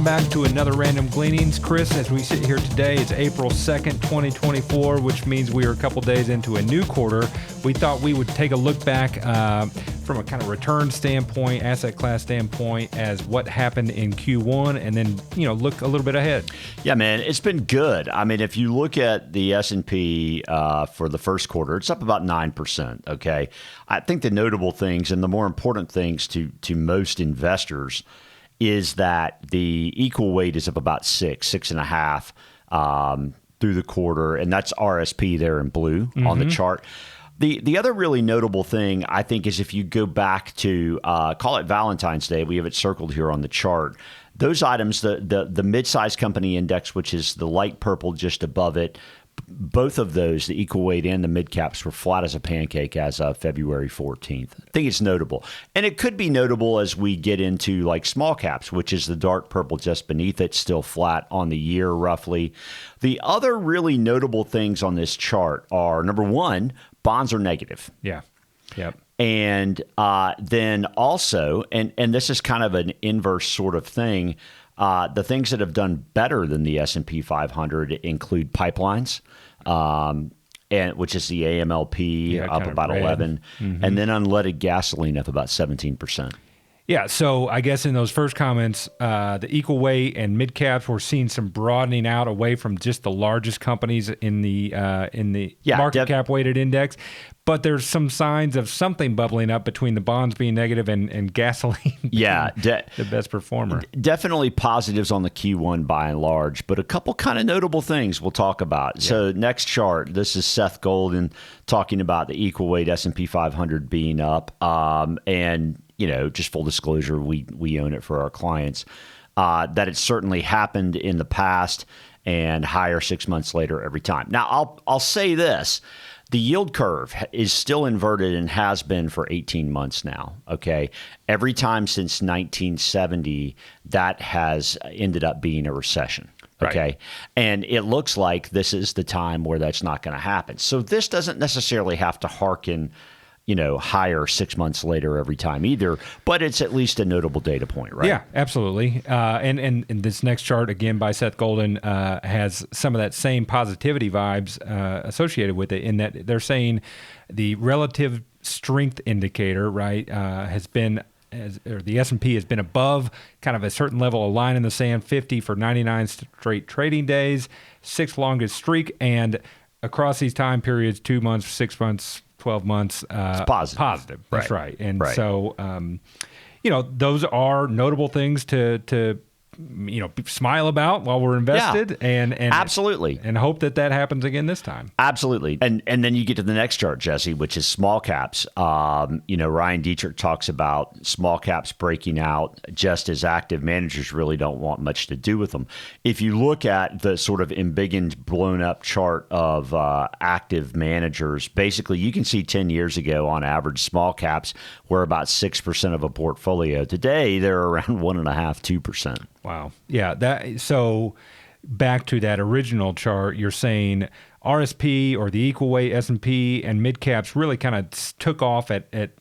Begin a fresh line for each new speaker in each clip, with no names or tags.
back to another Random Gleanings. Chris, as we sit here today, it's April 2nd, 2024, which means we are a couple days into a new quarter. We thought we would take a look back from a kind of return standpoint, asset class standpoint, as what happened in Q1, and then, look a little bit ahead.
Yeah, man, it's been good. I mean, if you look at the S&P for the first quarter, it's up about 9%, okay? I think the notable things and the more important things to most investors is that the equal weight is up about 6.5 through the quarter, and that's RSP there in blue on the chart. The other really notable thing, I think, is if you go back to, call it Valentine's Day, we have it circled here on the chart, those items, the mid-sized company index, which is the light purple just above it, both of those, the equal weight and the mid-caps, were flat as a pancake as of February 14th. I think it's notable. And it could be notable as we get into like small caps, which is the dark purple just beneath it, still flat on the year roughly. The other really notable things on this chart are, number one, bonds are negative.
Yeah. Yep.
And then also, and this is kind of an inverse sort of thing, the things that have done better than the S&P 500 include pipelines, and which is the AMLP up about 11, and then unleaded gasoline up about 17%.
Yeah, so I guess in those first comments, the equal weight and mid caps, we're seeing some broadening out away from just the largest companies in the market cap weighted index. But there's some signs of something bubbling up between the bonds being negative and gasoline being the best performer. Definitely
positives on the Q1 by and large, but a couple kind of notable things we'll talk about. Yeah. So next chart, this is Seth Golden talking about the equal weight S&P 500 being up. And, just full disclosure, we own it for our clients, that it's certainly happened in the past and higher 6 months later every time. Now, I'll say this. The yield curve is still inverted and has been for 18 months now, okay? Every time since 1970, that has ended up being a recession, okay? Right. And it looks like this is the time where that's not going to happen. So this doesn't necessarily have to hearken, higher 6 months later every time either, but it's at least a notable data point, right?
Yeah, absolutely. And this next chart, again, by Seth Golden, has some of that same positivity vibes associated with it, in that they're saying the relative strength indicator, right, the S&P has been above kind of a certain level, a line in the sand, 50 for 99 straight trading days, 6th longest streak, and across these time periods, 2 months, 6 months, 12 months,
it's positive.
That's right. And so, those are notable things to smile about while we're invested, and
absolutely,
and hope that happens again this time.
Absolutely. And then you get to the next chart, Jesse, which is small caps. Ryan Dietrich talks about small caps breaking out just as active managers really don't want much to do with them. If you look at the sort of embiggened, blown up chart of active managers, basically you can see 10 years ago on average, small caps were about 6% of a portfolio. Today, they're around 1.5%, 2%.
Wow. Yeah. So back to that original chart, you're saying RSP, or the equal weight S&P, and mid caps really kind of took off at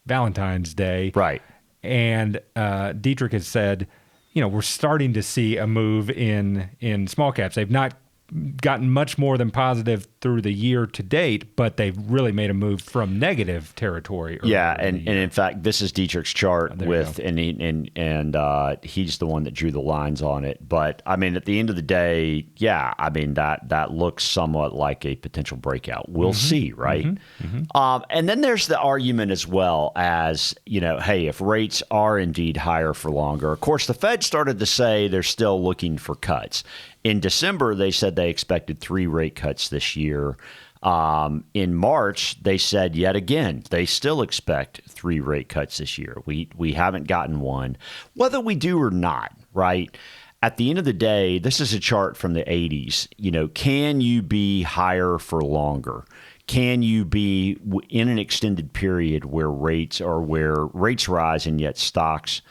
Valentine's Day.
Right.
And Dietrich has said, we're starting to see a move in small caps. They've not gotten much more than positive through the year to date, but they've really made a move from negative territory.
Yeah, and in fact, this is Dietrich's chart with, and he's the one that drew the lines on it. But I mean, at the end of the day, that looks somewhat like a potential breakout. We'll see, right? And then there's the argument as well as, hey, if rates are indeed higher for longer, of course, the Fed started to say they're still looking for cuts. In December, they said they expected 3 rate cuts this year. In March, they said yet again, they still expect 3 rate cuts this year. We haven't gotten one. Whether we do or not, right? At the end of the day, this is a chart from the 80s. Can you be higher for longer? Can you be in an extended period where rates rise and yet stocks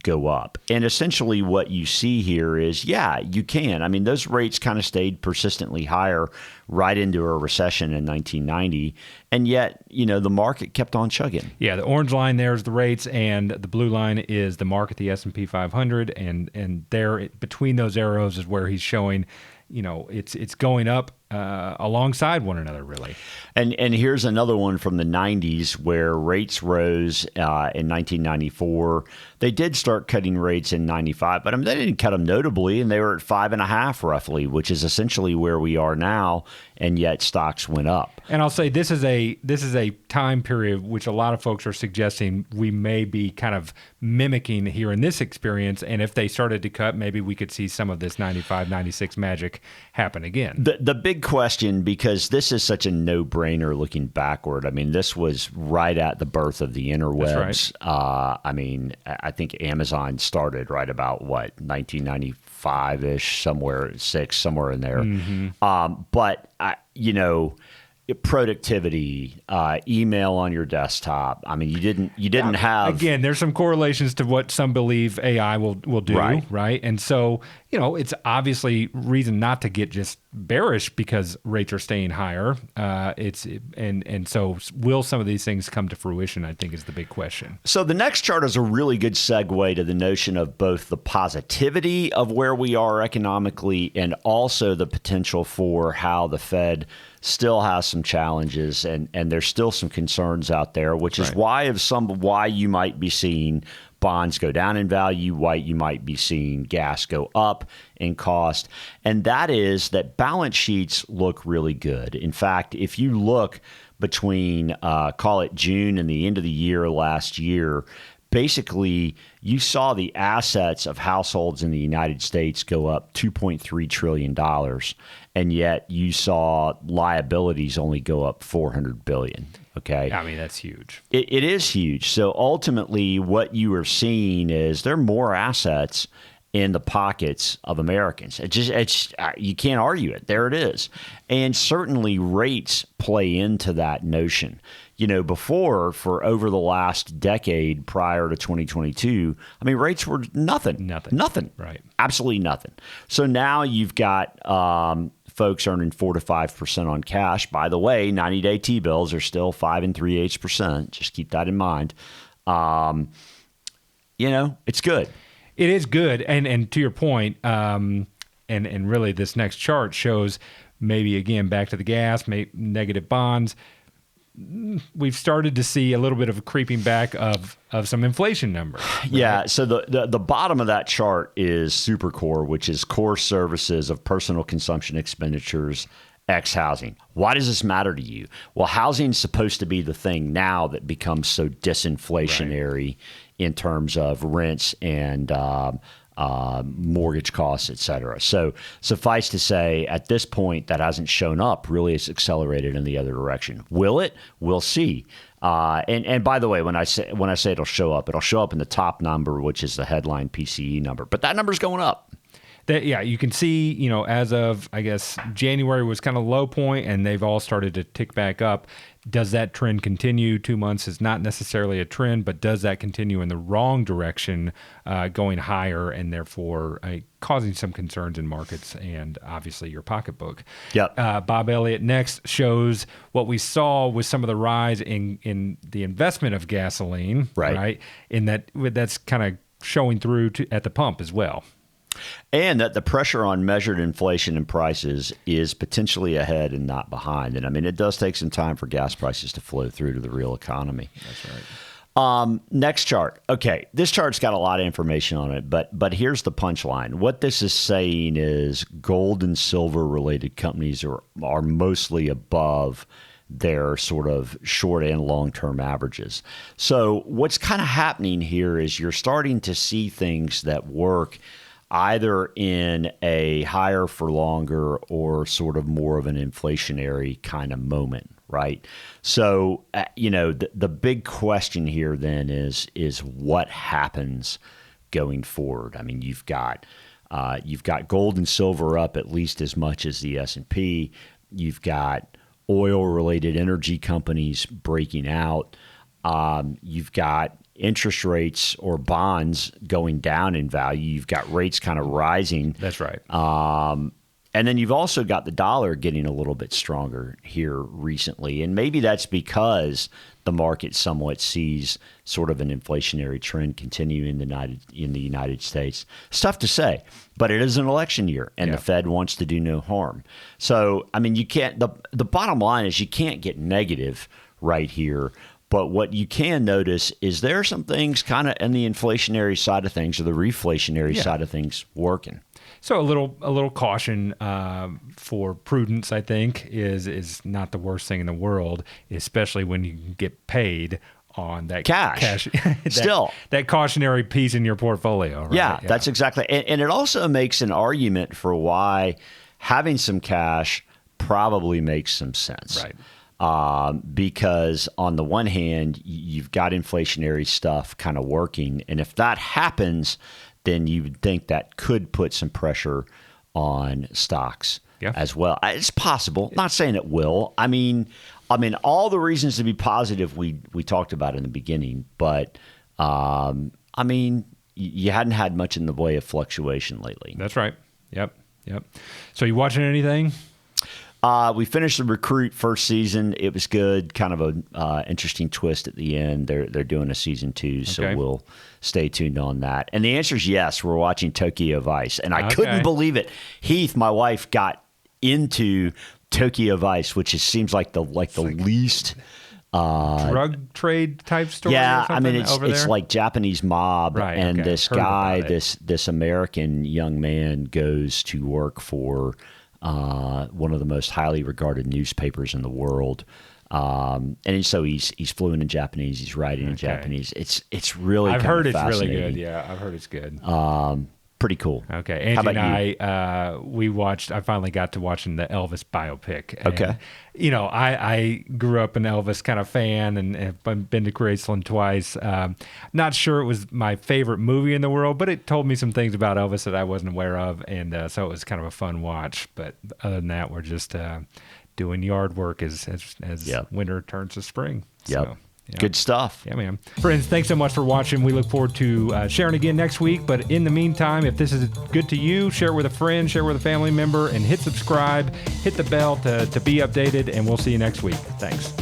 go up. And essentially what you see here is, yeah, you can. I mean, those rates kind of stayed persistently higher right into a recession in 1990. And yet, the market kept on chugging.
Yeah, the orange line there is the rates, and the blue line is the market, the S&P 500. And there, between those arrows is where he's showing, it's going up alongside one another, really.
And here's another one from the 90s where rates rose in 1994. They did start cutting rates in 95, but they didn't cut them notably, and they were at 5.5 roughly, which is essentially where we are now, and yet stocks went up.
And I'll say this is a time period which a lot of folks are suggesting we may be kind of mimicking here in this experience, and if they started to cut, maybe we could see some of this 95, 96 magic happen again.
The big question, because this is such a no-brainer looking backward, this was right at the birth of the interwebs.
That's right.
I think Amazon started right about, 1995-ish, somewhere in there.
Mm-hmm.
But productivity, email on your desktop. You didn't have.
Again, there's some correlations to what some believe AI will do, right? And so, it's obviously reason not to get just bearish because rates are staying higher. So will some of these things come to fruition, I think, is the big question.
So the next chart is a really good segue to the notion of both the positivity of where we are economically and also the potential for how the Fed still has some challenges and there's still some concerns out there, which is why you might be seeing bonds go down in value, why you might be seeing gas go up in cost. And that is that balance sheets look really good. In fact, if you look between, call it June and the end of the year last year, basically, you saw the assets of households in the United States go up $2.3 trillion, and yet you saw liabilities only go up $400 billion. Okay,
that's huge.
It is huge. So ultimately, what you are seeing is there are more assets in the pockets of Americans. You can't argue it. There it is. And certainly rates play into that notion. Before, for over the last decade prior to 2022, rates were nothing.
Right.
Absolutely nothing. So now you've got folks earning 4 to 5% on cash. By the way, 90-day T-bills are still 5 3/8%. Just keep that in mind. It's good.
It is good, and to your point, and really this next chart shows maybe again back to the gas, negative bonds. We've started to see a little bit of a creeping back of some inflation numbers. Right?
Yeah. So the bottom of that chart is super core, which is core services of personal consumption expenditures X housing. Why does this matter to you? Well, housing is supposed to be the thing now that becomes so disinflationary in terms of rents and mortgage costs, et cetera. So suffice to say, at this point, that hasn't shown up. Really, it's accelerated in the other direction. Will it? We'll see. And by the way, when I say it'll show up in the top number, which is the headline PCE number. But that number's going up.
You can see, as of, I guess, January was kind of low point, and they've all started to tick back up. Does that trend continue? 2 months is not necessarily a trend, but does that continue in the wrong direction, going higher, and therefore causing some concerns in markets and obviously your pocketbook?
Yep.
Bob Elliott next shows what we saw with some of the rise in the investment of gasoline, right? In that's kind of showing through at the pump as well.
And that the pressure on measured inflation and prices is potentially ahead and not behind. And it does take some time for gas prices to flow through to the real economy.
That's right.
Next chart. Okay, this chart's got a lot of information on it, but here's the punchline. What this is saying is gold and silver related companies are mostly above their sort of short and long-term averages. So what's kind of happening here is you're starting to see things that work either in a higher for longer or sort of more of an inflationary kind of moment, right? So, the big question here then is what happens going forward? You've got gold and silver up at least as much as the S&P. You've got oil-related energy companies breaking out. You've got interest rates or bonds going down in value. You've got rates kind of rising.
That's right.
And then you've also got the dollar getting a little bit stronger here recently. And maybe that's because the market somewhat sees sort of an inflationary trend continue in the United States. It's tough to say, but it is an election year, and the Fed wants to do no harm. So, I mean, you can't. The bottom line is you can't get negative right here. But what you can notice is there are some things kind of in the inflationary side of things or the reflationary side of things working.
So a little caution for prudence, I think, is not the worst thing in the world, especially when you get paid on that cash. that cautionary piece in your portfolio. Right?
Yeah, that's exactly. And it also makes an argument for why having some cash probably makes some sense.
Right.
Because on the one hand, you've got inflationary stuff kind of working. And if that happens, then you would think that could put some pressure on stocks as well. It's possible. Not saying it will. I mean, all the reasons to be positive we talked about in the beginning, but I mean, you hadn't had much in the way of fluctuation lately.
That's right. Yep. So you watching anything?
We finished The Recruit first season. It was good. Kind of a interesting twist at the end. They're doing a season 2, so we'll stay tuned on that. And the answer is yes. We're watching Tokyo Vice, and I couldn't believe it. Heath, my wife, got into Tokyo Vice, which seems like the least
drug trade type story.
Yeah,
or something
it's like Japanese mob, and this guy, this American young man, goes to work for one of the most highly regarded newspapers in the world, and so he's fluent in Japanese. He's writing in Japanese. It's really
I've heard it's really
fascinating.
good. Yeah, I've heard it's good.
Pretty cool.
Okay, Angie and I I finally got to watching the Elvis biopic. And,
okay.
You know, I grew up an Elvis kind of fan and have been to Graceland twice. Not sure it was my favorite movie in the world, but it told me some things about Elvis that I wasn't aware of, and so it was kind of a fun watch. But other than that, we're just doing yard work as winter turns to spring.
Yep.
So,
good stuff.
Yeah, man. Friends, thanks so much for watching. We look forward to sharing again next week. But in the meantime, if this is good to you, share it with a friend, share it with a family member, and hit subscribe, hit the bell to be updated, and we'll see you next week. Thanks.